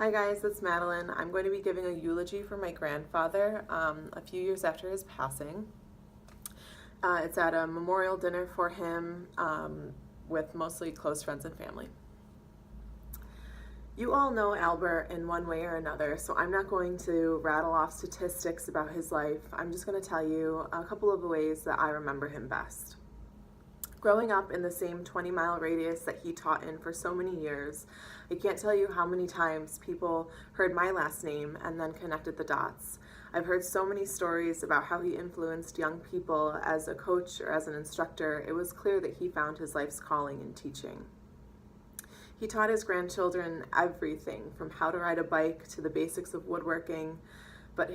Hi guys, it's Madeline. I'm going to be giving a eulogy for my grandfather a few years after his passing. It's at a memorial dinner for him with mostly close friends and family. You all know Albert in one way or another, so I'm not going to rattle off statistics about his life. I'm just going to tell you a couple of the ways that I remember him best. Growing up in the same 20-mile radius that he taught in for so many years, I can't tell you how many times people heard my last name and then connected the dots. I've heard so many stories about how he influenced young people as a coach or as an instructor. It was clear that he found his life's calling in teaching. He taught his grandchildren everything from how to ride a bike to the basics of woodworking, but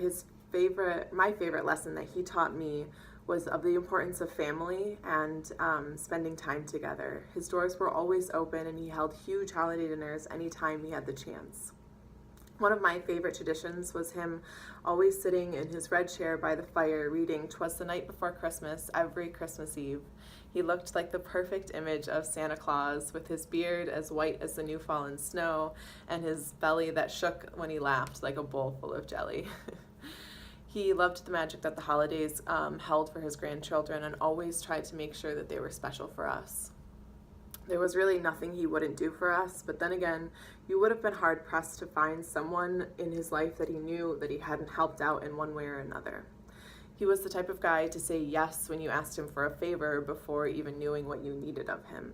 my favorite lesson that he taught me was of the importance of family and spending time together. His doors were always open and he held huge holiday dinners anytime he had the chance. One of my favorite traditions was him always sitting in his red chair by the fire reading "'Twas the Night Before Christmas" every Christmas Eve. He looked like the perfect image of Santa Claus, with his beard as white as the new fallen snow and his belly that shook when he laughed like a bowl full of jelly. He loved the magic that the holidays held for his grandchildren and always tried to make sure that they were special for us. There was really nothing he wouldn't do for us, but then again, you would have been hard-pressed to find someone in his life that he knew that he hadn't helped out in one way or another. He was the type of guy to say yes when you asked him for a favor before even knowing what you needed of him.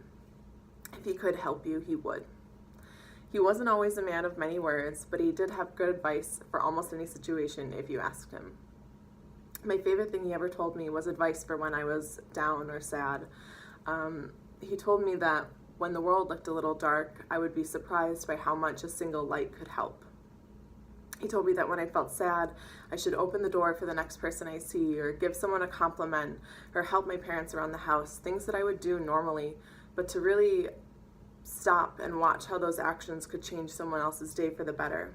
If he could help you, he would. He wasn't always a man of many words, but he did have good advice for almost any situation if you asked him. My favorite thing he ever told me was advice for when I was down or sad. He told me that when the world looked a little dark, I would be surprised by how much a single light could help. He told me that when I felt sad, I should open the door for the next person I see, or give someone a compliment, or help my parents around the house, things that I would do normally, but to really stop and watch how those actions could change someone else's day for the better,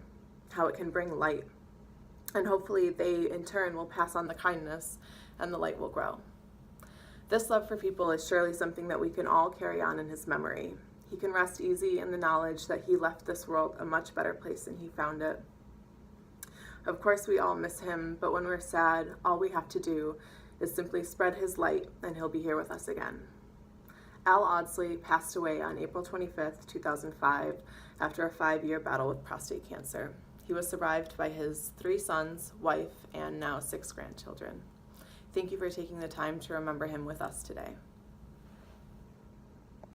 how it can bring light. And hopefully they, in turn, will pass on the kindness and the light will grow. This love for people is surely something that we can all carry on in his memory. He can rest easy in the knowledge that he left this world a much better place than he found it. Of course, we all miss him, but when we're sad, all we have to do is simply spread his light and he'll be here with us again. Al Audsley passed away on April 25th, 2005, after a 5-year battle with prostate cancer. He was survived by his 3 sons, wife, and now 6 grandchildren. Thank you for taking the time to remember him with us today.